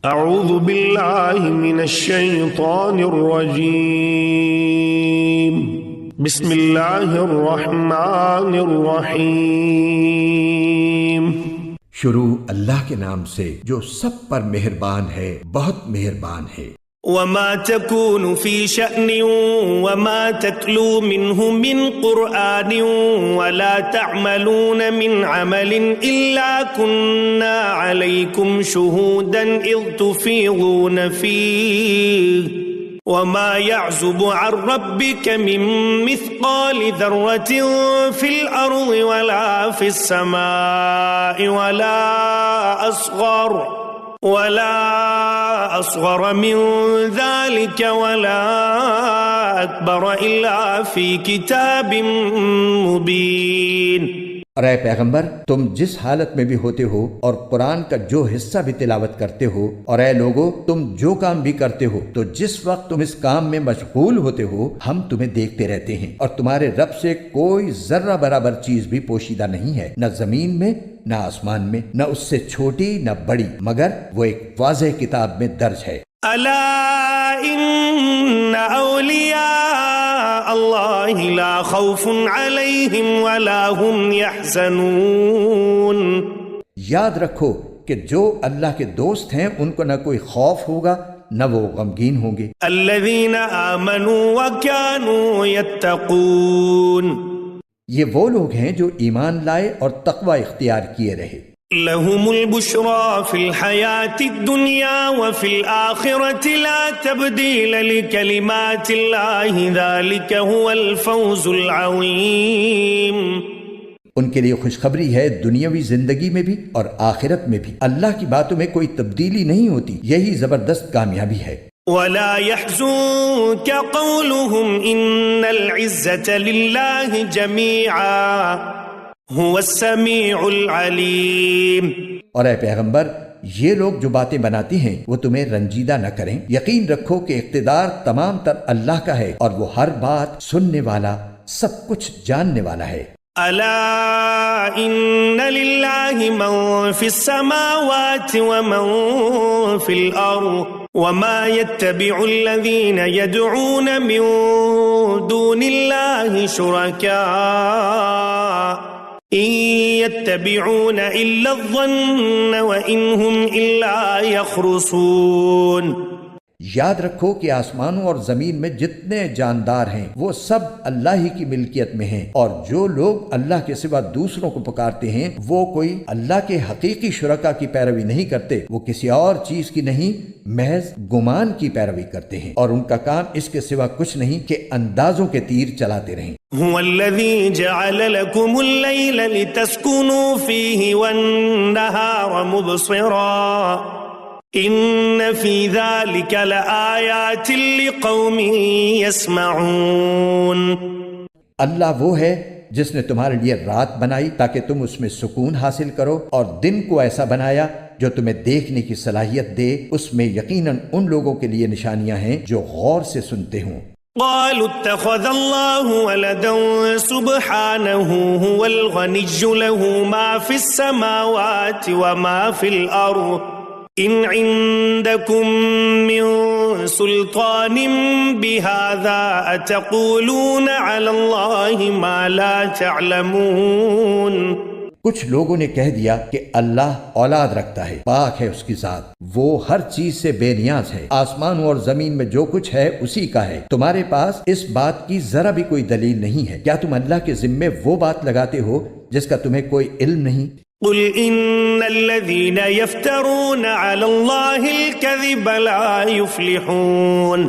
اعوذ باللہ من الشیطان الرجیم بسم اللہ الرحمن الرحیم۔ شروع اللہ کے نام سے جو سب پر مہربان ہے، بہت مہربان ہے۔ وما تكون في شأن وما تتلو منه من قرآن ولا تعملون من عمل إلا كنا عليكم شهودا إذ تفيضون فيه وما يعزب عن ربك من مثقال ذرة في الأرض ولا في السماء ولا أصغر من ذلك ولا أكبر إلا في كتاب مبين۔ اور اے پیغمبر، تم جس حالت میں بھی ہوتے ہو اور قرآن کا جو حصہ بھی تلاوت کرتے ہو، اور اے لوگو تم جو کام بھی کرتے ہو، تو جس وقت تم اس کام میں مشغول ہوتے ہو ہم تمہیں دیکھتے رہتے ہیں، اور تمہارے رب سے کوئی ذرہ برابر چیز بھی پوشیدہ نہیں ہے، نہ زمین میں نہ آسمان میں، نہ اس سے چھوٹی نہ بڑی، مگر وہ ایک واضح کتاب میں درج ہے۔ الا ان اولیاء اللہ لا خوف علیہم ولا هم یحزنون۔ یاد رکھو کہ جو اللہ کے دوست ہیں ان کو نہ کوئی خوف ہوگا نہ وہ غمگین ہوں گے۔ الذین آمنوا وکانوا یتقون، یہ وہ لوگ ہیں جو ایمان لائے اور تقوی اختیار کیے رہے۔ لهم البشرى في الحياة الدنيا وفي الآخرة لا تبديل لكلمات الله ذلك هو الفوز العظيم۔ ان کے لیے خوشخبری ہے دنیاوی زندگی میں بھی اور آخرت میں بھی، اللہ کی باتوں میں کوئی تبدیلی نہیں ہوتی، یہی زبردست کامیابی ہے۔ ولا يحزنك قولهم إن العزة لله جميعا هو السمیع العلیم۔ اور اے پیغمبر، یہ لوگ جو باتیں بناتے ہیں وہ تمہیں رنجیدہ نہ کریں، یقین رکھو کہ اقتدار تمام تر اللہ کا ہے اور وہ ہر بات سننے والا، سب کچھ جاننے والا ہے۔ الا ان للہ من فی السماوات ومن فی الارض وما يتبع الذين يدعون من دون الله شركاء إن يتبعون إلا الظن وإن هم إلا يخرصون۔ یاد رکھو کہ آسمانوں اور زمین میں جتنے جاندار ہیں وہ سب اللہ ہی کی ملکیت میں ہیں، اور جو لوگ اللہ کے سوا دوسروں کو پکارتے ہیں وہ کوئی اللہ کے حقیقی شرکا کی پیروی نہیں کرتے، وہ کسی اور چیز کی نہیں، محض گمان کی پیروی کرتے ہیں، اور ان کا کام اس کے سوا کچھ نہیں کہ اندازوں کے تیر چلاتے رہیں۔ هو الذي جعل لكم الليل لتسكنوا فيه والنهار مبصرا ان في ذلك لآيات لقوم يسمعون۔ اللہ وہ ہے جس نے تمہارے لیے رات بنائی تاکہ تم اس میں سکون حاصل کرو، اور دن کو ایسا بنایا جو تمہیں دیکھنے کی صلاحیت دے، اس میں یقیناً ان لوگوں کے لیے نشانیاں ہیں جو غور سے سنتے ہوں۔ قالوا اتخذ الله ولدا سبحانه هو الغني له ما في السماوات وما في الأرض إن عندكم من سلطان بهذا أتقولون على الله ما لا تعلمون۔ کچھ لوگوں نے کہہ دیا کہ اللہ اولاد رکھتا ہے، پاک ہے اس کی ذات، وہ ہر چیز سے بے نیاز ہے، آسمانوں اور زمین میں جو کچھ ہے اسی کا ہے، تمہارے پاس اس بات کی ذرا بھی کوئی دلیل نہیں ہے، کیا تم اللہ کے ذمے وہ بات لگاتے ہو جس کا تمہیں کوئی علم نہیں؟ قل ان الذين يفترون على الله الكذب لا يفلحون۔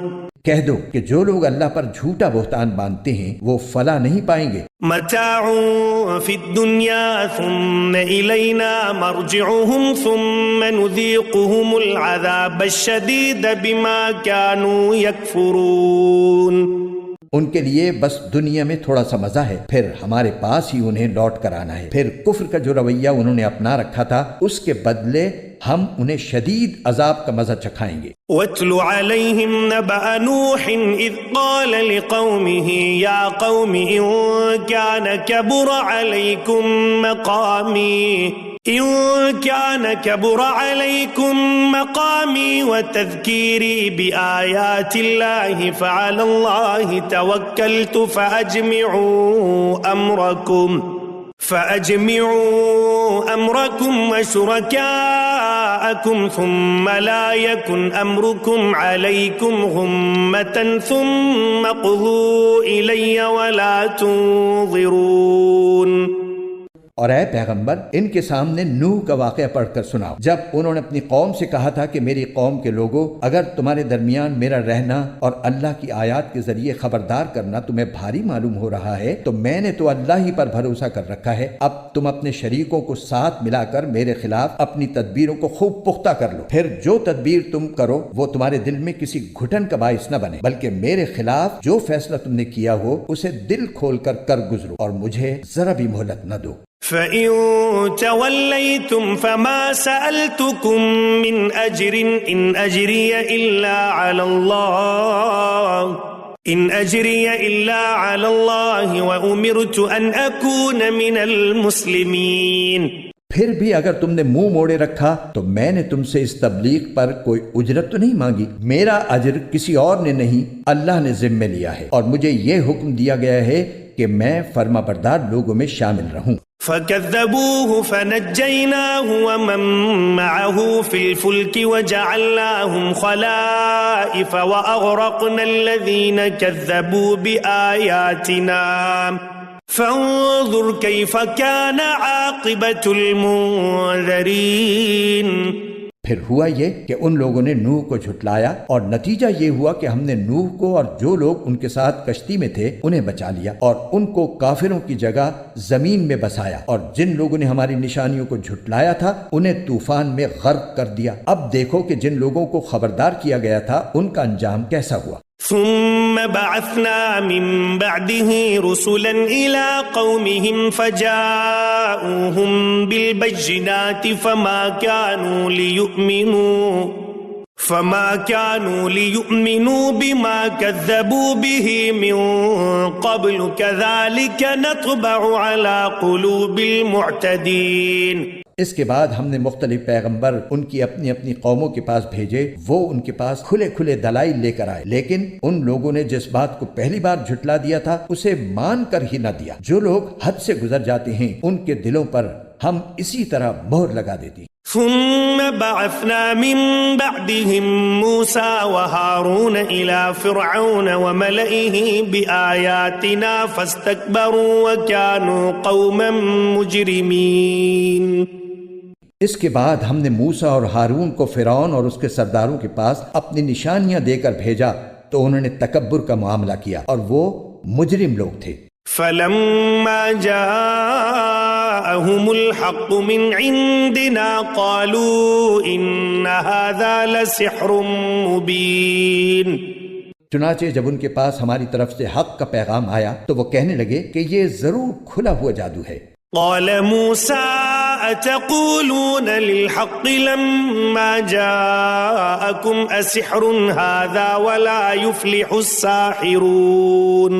کہہ دو کہ جو لوگ اللہ پر جھوٹا بہتان باندھتے ہیں وہ فلاح نہیں پائیں گے۔ متاع فی الدنیا ثم الینا مرجعهم ثم نذیقهم العذاب الشدید بما كانوا یکفرون۔ ان کے لیے بس دنیا میں تھوڑا سا مزہ ہے، پھر ہمارے پاس ہی انہیں لوٹ کر آنا ہے، پھر کفر کا جو رویہ انہوں نے اپنا رکھا تھا اس کے بدلے ہم انہیں شدید عذاب کا مزہ چکھائیں گے۔ وَاتْلُ عَلَيْهِمْ نَبَأَ نُوحٍ إِذْ قَالَ لِقَوْمِهِ يَا قَوْمِ إِن كَانَ كَبُرَ عَلَيْكُمْ مَقَامِي إن كان كبر عليكم مقامي وتذكيري بآيات الله فعلى الله توكلت فأجمعوا أمركم وشركاءكم ثم لا يكن أمركم عليكم غمة ثم اقضوا إلي ولا تنظرون. اور اے پیغمبر ان کے سامنے نوح کا واقعہ پڑھ کر سناؤ جب انہوں نے اپنی قوم سے کہا تھا کہ میری قوم کے لوگوں اگر تمہارے درمیان میرا رہنا اور اللہ کی آیات کے ذریعے خبردار کرنا تمہیں بھاری معلوم ہو رہا ہے تو میں نے تو اللہ ہی پر بھروسہ کر رکھا ہے، اب تم اپنے شریکوں کو ساتھ ملا کر میرے خلاف اپنی تدبیروں کو خوب پختہ کر لو، پھر جو تدبیر تم کرو وہ تمہارے دل میں کسی گھٹن کا باعث نہ بنے، بلکہ میرے خلاف جو فیصلہ تم نے کیا ہو اسے دل کھول کر گزرو اور مجھے ذرا بھی مہلت نہ دو. فَإِن تَوَلَّيْتُمْ فَمَا سَأَلْتُكُم مِّنْ أَجْرٍ إِنْ أَجْرِيَ إِلَّا عَلَى اللَّهِ وَأُمِرْتُ أَنْ أَكُونَ مِنَ الْمُسْلِمِينَ. پھر بھی اگر تم نے منہ موڑے رکھا تو میں نے تم سے اس تبلیغ پر کوئی اجرت تو نہیں مانگی، میرا اجر کسی اور نے نہیں اللہ نے ذمہ لیا ہے، اور مجھے یہ حکم دیا گیا ہے کہ میں فرما بردار لوگوں میں شامل رہوں. فَكَذَّبُوهُ فَنَجَّيْنَاهُ وَمَن مَّعَهُ فِي الْفُلْكِ وَجَعَلْنَاهُمْ خَلَائِفَ وَأَغْرَقْنَا الَّذِينَ كَذَّبُوا بِآيَاتِنَا فَانظُرْ كَيْفَ كَانَ عَاقِبَةُ الْمُنذَرِينَ. پھر ہوا یہ کہ ان لوگوں نے نوح کو جھٹلایا اور نتیجہ یہ ہوا کہ ہم نے نوح کو اور جو لوگ ان کے ساتھ کشتی میں تھے انہیں بچا لیا اور ان کو کافروں کی جگہ زمین میں بسایا، اور جن لوگوں نے ہماری نشانیوں کو جھٹلایا تھا انہیں طوفان میں غرق کر دیا. اب دیکھو کہ جن لوگوں کو خبردار کیا گیا تھا ان کا انجام کیسا ہوا. ثم بعثنا من بعده رسلا إلى قومهم فجاءوهم بالبينات فما كانوا ليؤمنوا بما كذبوا به من قبل كذلك نطبع على قلوب المعتدين. اس کے بعد ہم نے مختلف پیغمبر ان کی اپنی اپنی قوموں کے پاس بھیجے، وہ ان کے پاس کھلے کھلے دلائل لے کر آئے، لیکن ان لوگوں نے جس بات کو پہلی بار جھٹلا دیا تھا اسے مان کر ہی نہ دیا. جو لوگ حد سے گزر جاتے ہیں ان کے دلوں پر ہم اسی طرح مہر لگا دیتی. ثم بعثنا من بعدهم موسى وهارون إلى فرعون وملئه بآياتنا فاستكبروا وكانوا قوما مجرمين. اس کے بعد ہم نے موسیٰ اور ہارون کو فرعون اور اس کے سرداروں کے پاس اپنی نشانیاں دے کر بھیجا تو انہوں نے تکبر کا معاملہ کیا اور وہ مجرم لوگ تھے. فلما جاءهم الحق من عندنا قالوا إن هذا لسحر مبين. چنانچہ جب ان کے پاس ہماری طرف سے حق کا پیغام آیا تو وہ کہنے لگے کہ یہ ضرور کھلا ہوا جادو ہے. قال موسى أتقولون للحق لما جاءكم أسحر هذا ولا يفلح الساحرون.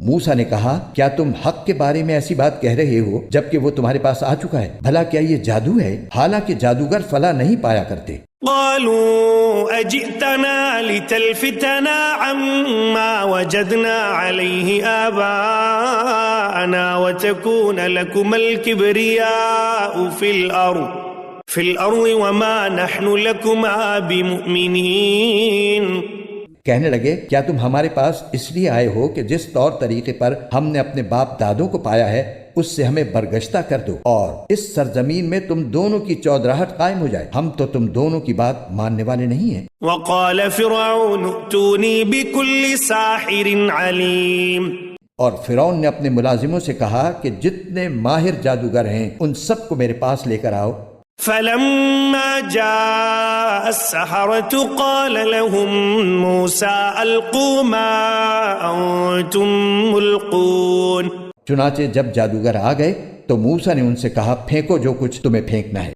موسیٰ نے کہا کیا تم حق کے بارے میں ایسی بات کہہ رہے ہو جبکہ وہ تمہارے پاس آ چکا ہے؟ بھلا کیا یہ جادو ہے؟ حالانکہ جادوگر فلاح نہیں پایا کرتے. قالوا أجئتنا لتلفتنا عما وجدنا عليه آباءنا وتكون لكم الكبرياء في الأرض وما نحن لكما بمؤمنين. کہنے لگے کیا تم ہمارے پاس اس لیے آئے ہو کہ جس طور طریقے پر ہم نے اپنے باپ دادوں کو پایا ہے اس سے ہمیں برگشتہ کر دو اور اس سرزمین میں تم دونوں کی چودراہٹ قائم ہو جائے، ہم تو تم دونوں کی بات ماننے والے نہیں ہیں. وقال فرعون ائتوني بكل ساحر علیم. اور فرعون نے اپنے ملازموں سے کہا کہ جتنے ماہر جادوگر ہیں ان سب کو میرے پاس لے کر آؤ. فلما جاء السحرة قال لهم موسى ألقوا ما أنتم ملقون. چنانچہ جب جادوگر آ گئے تو موسیٰ نے ان سے کہا پھینکو جو کچھ تمہیں پھینکنا ہے.